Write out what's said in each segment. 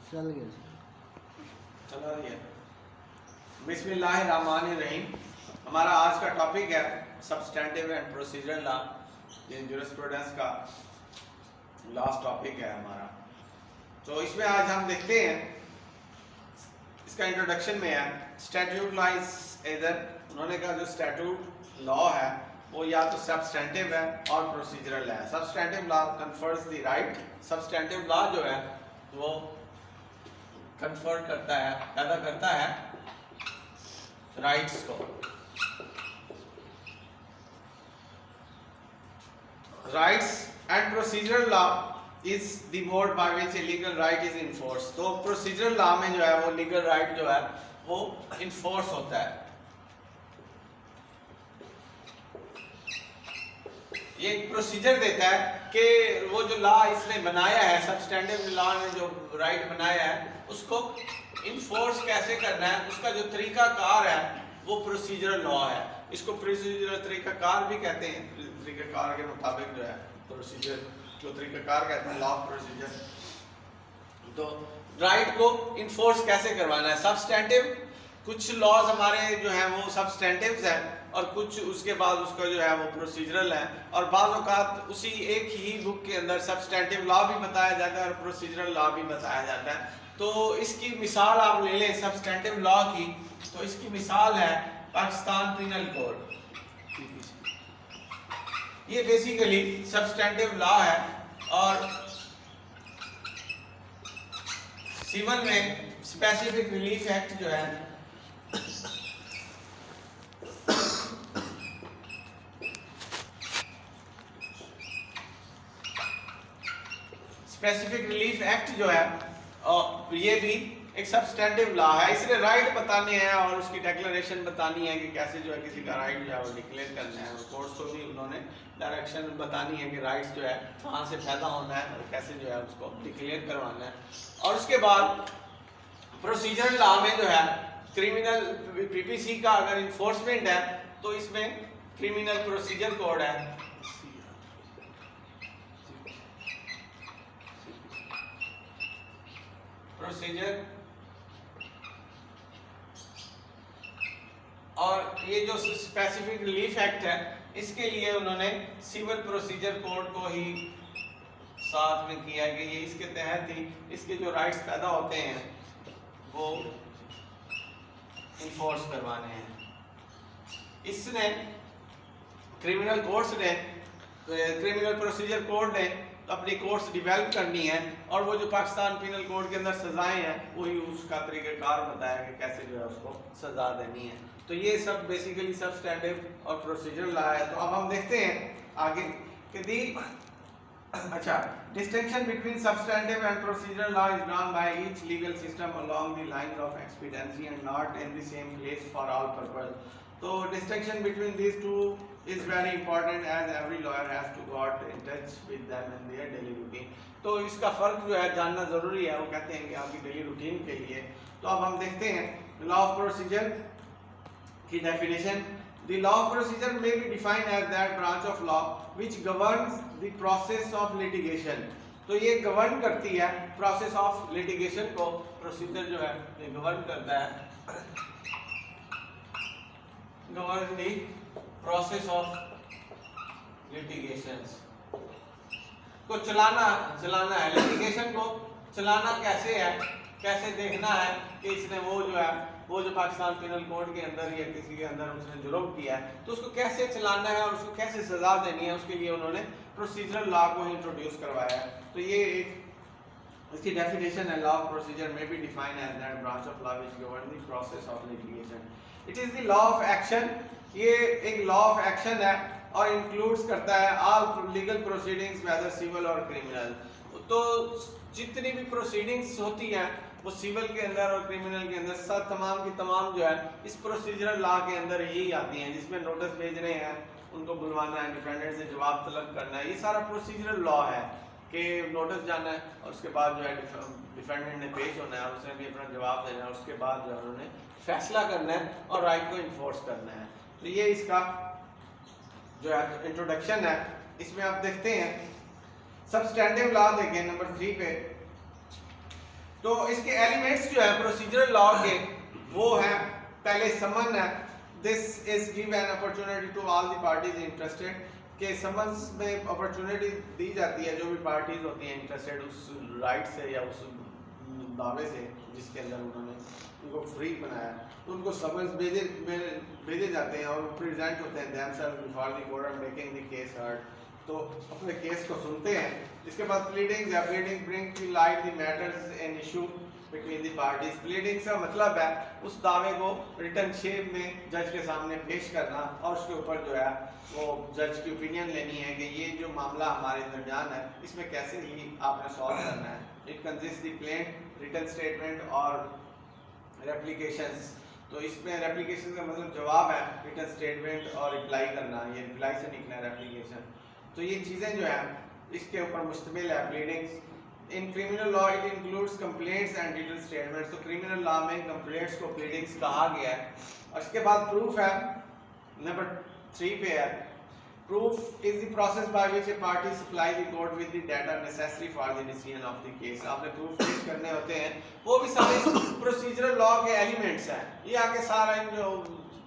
चल गया चला दिया। बिस्मिल्लाहिर्रहमानिर्रहीम। हमारा आज का टॉपिक है सब्सटेंटिव एंड प्रोसीजरल लॉ। ये जूरिस्प्रूडेंस का लास्ट टॉपिक है हमारा। तो इसमें आज हम देखते हैं, इसका इंट्रोडक्शन में है स्टैट्यूट लॉ इज इधर उन्होंने कहा जो स्टैट्यूट लॉ है वो या तो सब्सटेंटिव है और प्रोसीजरल है। Substantive law confers the right. Substantive law जो है वो कन्फर करता है, पैदा करता है राइट्स को। Rights and procedural law is the mode by which a legal right is enforce. तो प्रोसीजरल लॉ में जो है वो लीगल राइट जो है वो इन्फोर्स होता है। ये एक प्रोसीजर देता है कि वो जो लॉ इसने बनाया है, सब्सटेंटिव लॉ ने जो राइट बनाया है उसको इन्फोर्स कैसे करना है, उसका जो तरीकाकार है वो प्रोसीजरल लॉ है। इसको प्रोसीजरल तरीकाकार भी कहते हैं। तरीकाकार के मुताबिक जो है प्रोसीजर जो तरीकाकार कहते हैं, लॉ ऑफ प्रोसीजर। तो राइट को इन्फोर्स कैसे करवाना है। सब्सटेंटिव कुछ लॉज हमारे जो हैं वो सब्सटेंटिव्स हैं और कुछ उसके बाद उसका जो है वो प्रोसीजरल है। और बाज़ औक़ात उसी एक ही बुक के अंदर सब्सटेंटिव लॉ भी बताया जाता है और प्रोसीजरल लॉ भी बताया जाता है। तो इसकी मिसाल आप ले लें सब्सटेंटिव लॉ की, तो इसकी मिसाल है पाकिस्तान पिनल कोड। ये बेसिकली सब्सटेंटिव लॉ है और सिविल में स्पेसिफिक रिलीफ एक्ट जो है स्पेसिफिक रिलीफ एक्ट जो है और ये भी एक सब्सटेंटिव लॉ है। इसने राइट बताने हैं और उसकी डेक्लेरेशन बतानी है कि कैसे जो है किसी का राइट जो है वो डिक्लेयर करना है। कोर्ट्स को भी उन्होंने डायरेक्शन बतानी है कि राइट्स जो है कहाँ से पैदा होना है और कैसे जो है उसको डिक्लेयर करवाना है। और उसके बाद प्रोसीजरल लॉ में जो है क्रिमिनल पीपीसी का अगर इन्फोर्समेंट है तो इसमें क्रिमिनल प्रोसीजर कोड है, प्रोसीजर। और ये जो स्पेसिफिक रिलीफ एक्ट है इसके लिए उन्होंने सिविल प्रोसीजर कोड को ही साथ में किया कि ये इसके तहत ही इसके जो राइट्स पैदा होते हैं वो इन्फोर्स करवाने हैं। इसने क्रिमिनल कोर्ट्स ने क्रिमिनल प्रोसीजर कोड ने अपनी कोर्ट्स डिवेल्प करनी है और वो जो पाकिस्तान पिनल कोड के अंदर सजाएं हैं वही उसका तरीक़ाकार बताया कि कैसे जो है उसको सजा देनी है। तो ये सब बेसिकली सब्सटेंटिव और प्रोसीजरल लॉ है। तो अब हम देखते हैं आगे कि दी distinction between substantive and procedural law is drawn by each legal system along the lines of expediency and not in the same place for all purpose. So distinction between these two is very important as every lawyer has to got in touch with them in their daily routine. तो इसका फर्क जो है जानना जरूरी है। वो कहते हैं कि आपकी डेली रूटीन के लिए। तो अब हम देखते हैं लॉ ऑफ प्रोसीजर की definition. The law of procedure may be defined as that branch of law which governs the process of litigation. तो ये गवर्न करती है प्रोसेस ऑफ लिटिगेशन को। प्रोसीजर जो है ये गवर्न करता है, govern the process of litigations को चलाना है। लिटिगेशन को चलाना कैसे है, कैसे देखना है कि इसने वो जो पाकिस्तान पिनल कोड के अंदर या किसी के अंदर उसने जुर्म किया है तो उसको कैसे चलाना है और उसको कैसे सजा देनी है, उसके लिए उन्होंने प्रोसीजरल लॉ को इंट्रोड्यूस करवाया है। तो ये एक इसकी डेफिनेशन है। लॉ ऑफ प्रोसीजर में be defined as that branch of law which govern the process of litigation. It is the law of action. ये एक लॉ ऑफ एक्शन है और इंक्लूड्स करता है all legal proceedings whether civil और criminal. तो जितनी भी प्रोसीडिंग्स होती हैं वो सिविल के अंदर और क्रिमिनल के अंदर सब तमाम की तमाम जो है इस प्रोसीजरल लॉ के अंदर यही आती हैं, जिसमें नोटिस भेजने हैं, उनको बुलवाना है, डिफेंडेंट से जवाब तलब करना है। ये सारा प्रोसीजरल लॉ है कि नोटिस जाना है और उसके बाद जो है डिफेंडेंट ने पेश होना है और उसने भी अपना जवाब देना है, उसके बाद जो है उन्होंने फैसला करना है और राइट को इन्फोर्स करना है। तो ये इसका जो है इंट्रोडक्शन है। इसमें आप देखते हैं सब्सटेंटिव लॉ देखें नंबर 3 पे। तो इसके एलिमेंट्स जो है प्रोसीजरल लॉ के वो है, पहले समन है, this is give an opportunity to all the parties interested, के समन्स में अपॉर्चुनिटी दी जाती है जो भी पार्टीज होती हैं इंटरेस्टेड उस राइट से या उस दावे से जिसके अंदर उन्होंने उनको फ्री बनाया, तो उनको समन्स भेजे जाते हैं और वो प्रेजेंट होते हैं themselves before the court making the case heard, तो अपने केस को सुनते हैं। इसके बाद प्लीडिंग्स या pleading bring to light the matters in issue between the parties. Pleadings का मतलब है उस दावे को रिटन शेप में जज के सामने पेश करना और उसके ऊपर जो है वो जज की ओपिनियन लेनी है कि ये जो मामला हमारे दरमियान है इसमें कैसे ही आपने सॉल्व करना है। It consist the plain written statement और रेप्लिकेशंस, तो इसमें रेप्लिकेशन का मतलब जवाब है, रिटन स्टेटमेंट और रिप्लाई करना, ये रिप्लाई से निकला रेप्लिकेशन। तो ये चीज़ें जो है इसके ऊपर मुश्तमिल है pleadings. In criminal law it includes complaints and written statements, तो क्रिमिनल लॉ में कंप्लेंट्स को प्लीडिंग्स कहा गया है। और इसके बाद प्रूफ है, नंबर 3 पे है, proof is the process by which A party supply the court with the data necessary for the decision of the case. आपने प्रूफ पेश करने होते हैं, वो भी सारे प्रोसीजरल लॉ के एलिमेंट्स हैं। ये आगे सारा जो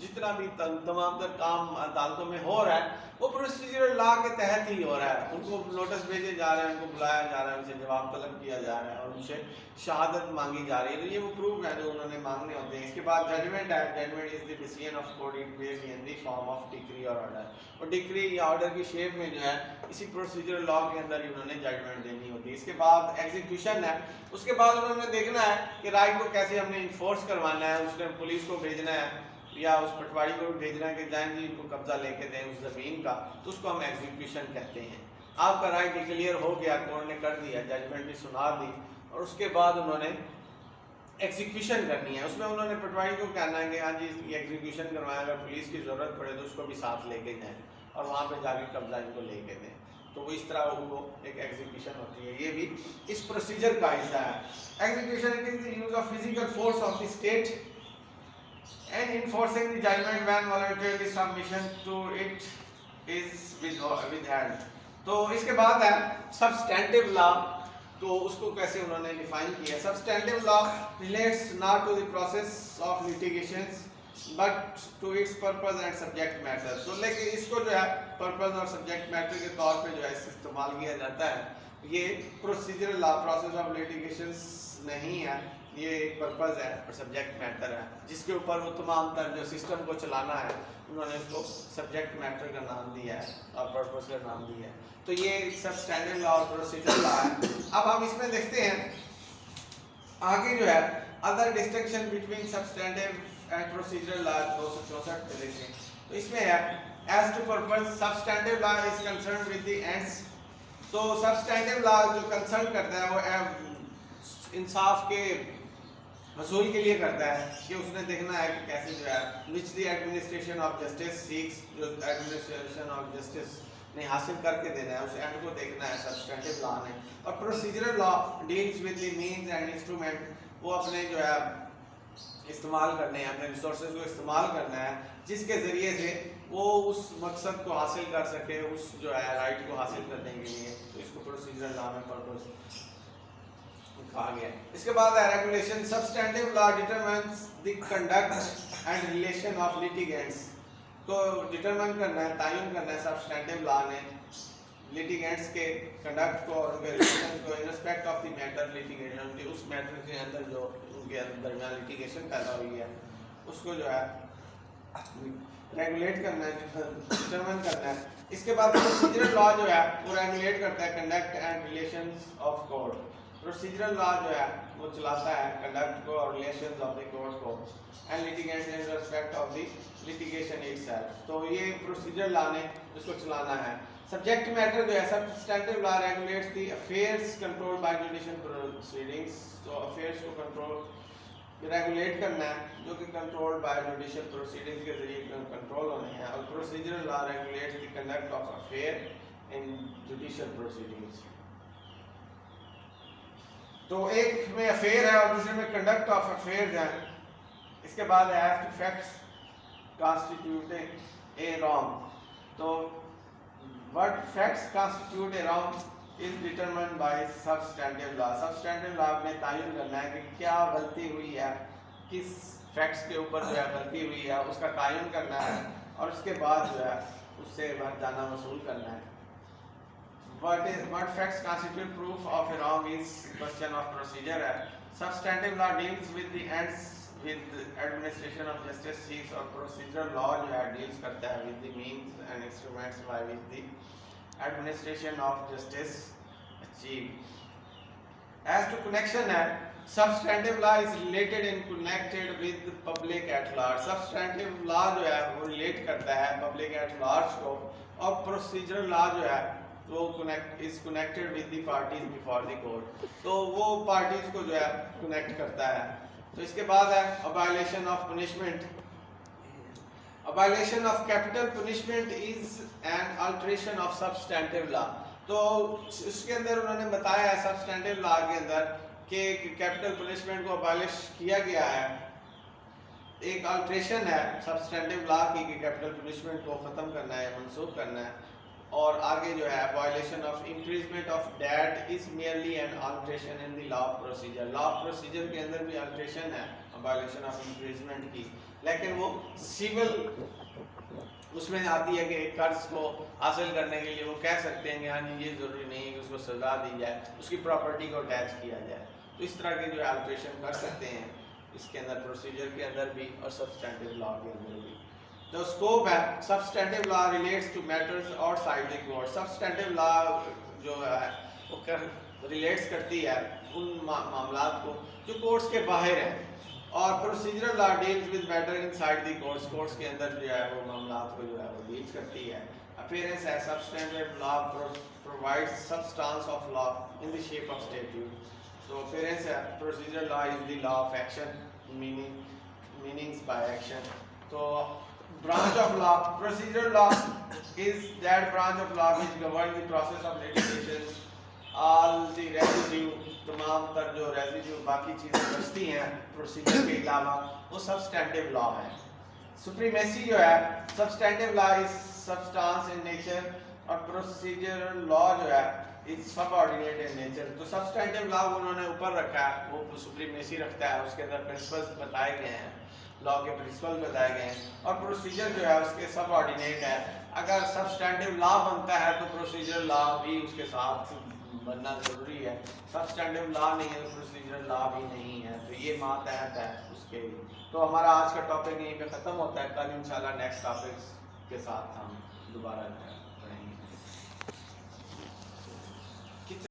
जितना भी तमाम तर काम अदालतों में हो रहा है वो प्रोसीजरल लॉ के तहत ही हो रहा है। उनको नोटिस भेजे जा रहे हैं, उनको बुलाया जा रहा है, उनसे जवाब तलब किया जा रहा है और उनसे शहादत मांगी जा रही है, तो ये वो प्रूफ है जो उन्होंने मांगने होते हैं। इसके बाद जजमेंट है, judgement is the decision of court, it may be in the form of decree और ऑर्डर, और डिक्री या ऑर्डर की शेप में जो है इसी प्रोसीजरल लॉ के अंदर ही उन्होंने जजमेंट देनी होती है। इसके बाद एग्जीक्यूशन है, उसके बाद उन्होंने देखना है कि राइट को कैसे हमने इन्फोर्स करवाना है, उसने पुलिस को भेजना है या उस पटवारी को भी भेजना है कि जाएं जी इनको कब्जा लेके दें उस ज़मीन का, तो उसको हम एग्जीक्यूशन कहते हैं। आपका राइट क्लियर हो गया, कोर्ट ने कर दिया, जजमेंट भी सुना दी, और उसके बाद उन्होंने एग्जीक्यूशन करनी है। उसमें उन्होंने पटवारी को कहना है कि हाँ जी ये एग्जीक्यूशन करवाएं, अगर पुलिस की ज़रूरत पड़े तो उसको भी साथ लेके जाएँ और वहाँ पर जाके कब्जा इनको लेके दें, तो वो इस तरह वो एक एग्जीक्यूशन होती है। ये भी इस प्रोसीजर का हिस्सा है। Execution it is the use of physical force of the state and enforcing the judgment when voluntarily submission to it is withheld। तो इसके बाद है substantive law, तो उसको कैसे उन्होंने डिफाइन किया। substantive law relates not to the process of litigations but to its purpose and subject matter। तो लेकिन इसको जो है purpose और subject matter के तौर पे जो है इस्तेमाल किया जाता है। ये procedural law process of litigations नहीं है, ये एक पर्पस है और सब्जेक्ट मैटर है, जिसके ऊपर वो तमाम तर जो सिस्टम को चलाना है उन्होंने इसको सब्जेक्ट मैटर का नाम दिया है और पर्पस का नाम दिया है। तो ये सब स्टैंडर्ड लॉ और प्रोसीजर लॉ है। अब हम इसमें देखते हैं आगे जो है other distinction between substantive and procedural law 264 पे देखें, तो इसमें है as to purpose substantive law is concerned with the ends. तो सब्सटैंडिव लॉ जो कंसर्न करता है वो इंसाफ के वसूल के लिए करता है कि उसने देखना है कि कैसे जो है which the administration of justice seeks, जो एडमिनिस्ट्रेशन ऑफ जस्टिस ने हासिल करके देना है उस एंड को देखना है सब्सटैंटिव लॉ ने। और procedural law deals with the means and instrument, वो अपने जो है इस्तेमाल करने हैं, अपने रिसोर्सेज को इस्तेमाल करना है जिसके ज़रिए से वो उस मकसद को हासिल कर सके, उस जो है राइट को हासिल करने के लिए, तो इसको प्रोसीजरल लॉ में पर्पस कहा गया। इसके बाद है regulation. Substantive law determines the conduct and relation of litigants, तो डिटरमाइन करना है, तयन करना है सब्सटैंटिव लॉ ने लिटिगेंट्स के कंडक्ट को और उनके रिलेशन को in respect of the matter litigation, उस मैटर के अंदर जो उनके दरमियान लिटिगेशन पैदा हुई है उसको जो है रेगुलेट करना है, डिटरमाइन करना है। इसके बाद प्रोसीजरल लॉ जो है वो रेगुलेट करता है conduct and relations of court. Procedural law जो है वो चलाता है कंडक्ट को और रिलेशंस ऑफ द कोर्ट को and litigants in respect of the litigation itself. तो ये प्रोसीजरल लॉ ने उसको चलाना है। सब्जेक्ट मैटर जो है substantive law regulates the affairs controlled by judicial proceedings, तो अफेयर्स को कंट्रोल रेगुलेट करना है जो कि कंट्रोल्ड बाय जुडिशियल प्रोसीडिंग्स के जरिए कंट्रोल होने हैं। और procedural law regulates the conduct of affair in judicial proceedings. तो एक में अफेयर है और दूसरे में कंडक्ट ऑफ अफेयर्स है। इसके बाद है as to facts constitute a wrong, तो what facts constitute a wrong, is determined by substantive law. Substantive law में तयन करना है कि क्या गलती हुई है, किस फैक्ट्स के ऊपर जो है गलती हुई है उसका तयन करना है और उसके बाद जो है उससे हर्जाना वसूल करना है। What facts constitute proof of a wrong is question of procedure है। Substantive law deals with the ends with administration of justice seeks और procedural law जो है deals करता है with the means and instruments by which the administration of justice achieved। As to connection है, substantive law is related and connected with public at large। substantive law जो है वो relate करता है public at large को और procedural law जो है वो is connected with the parties before the court। तो वो parties को जो है connect करता है। तो इसके बाद है abolition of punishment। abolition of capital punishment is an alteration of substantive law। तो उसके अंदर उन्होंने बताया है substantive law के अंदर कि कैपिटल पनिशमेंट को अबॉलिश किया गया है, एक अल्ट्रेशन है सबस्टेंटिव लॉ की कि कैपिटल पनिशमेंट को ख़त्म करना है, मनसूख करना है। और आगे जो है violation of imprisonment of debt is merely an alteration in the law of procedure. Law of procedure के अंदर भी अल्ट्रेशन है वायलेशन ऑफ इम्प्रिजमेंट की, लेकिन वो सिविल उसमें आती है कि एक कर्ज को हासिल करने के लिए वो कह सकते हैं कि हाँ ये ज़रूरी नहीं है कि उसको सज़ा दी जाए, उसकी प्रॉपर्टी को अटैच किया जाए। तो इस तरह के जो है अल्ट्रेशन कर सकते हैं इसके अंदर, प्रोसीजर के अंदर भी और सब्सटेंटिव लॉ के अंदर भी। तो स्कोप है substantive law relates to matters outside the court. Substantive law जो है वो रिलेट्स करती है उन मामलात को जो कोर्ट्स के बाहर हैं, और procedural law deals with matter inside the courts. Courts के अंदर जो है वो मामलात को जो है वो डील करती है। अपीयरेंस है substantive law provides substance of law in the shape of statute. तो अपीयरेंस है procedural law is the law of action, meanings by action. तो branch of law, procedural law is that branch of law which governs the process of litigation। all the residue, तमाम तर जो residue बाकी चीज़ें बचती हैं procedure के अलावा वो सब्सटेंटिव लॉ है। सुप्रीमेसी जो है substantive law is substance in nature और प्रोसीजरल लॉ जो है इज सबऑर्डिनेट इन नेचर। तो सब्सटेंटिव लॉ उन्होंने ऊपर रखा है, वो सुप्रीमेसी रखता है, उसके अंदर प्रिंसिपल्स बताए गए हैं, लॉ के प्रिंसिपल बताए गए हैं, और प्रोसीजर जो है उसके सबऑर्डिनेट है। अगर सब्सटेंटिव लॉ बनता है तो प्रोसीजर लॉ भी उसके साथ बनना ज़रूरी है। सब्सटेंटिव लॉ नहीं है तो प्रोसीजर लॉ भी नहीं है। तो ये मातहत है उसके लिए। तो हमारा आज का टॉपिक यहीं पे ख़त्म होता है। कल इंशाल्लाह नेक्स्ट टॉपिक के साथ हम दोबारा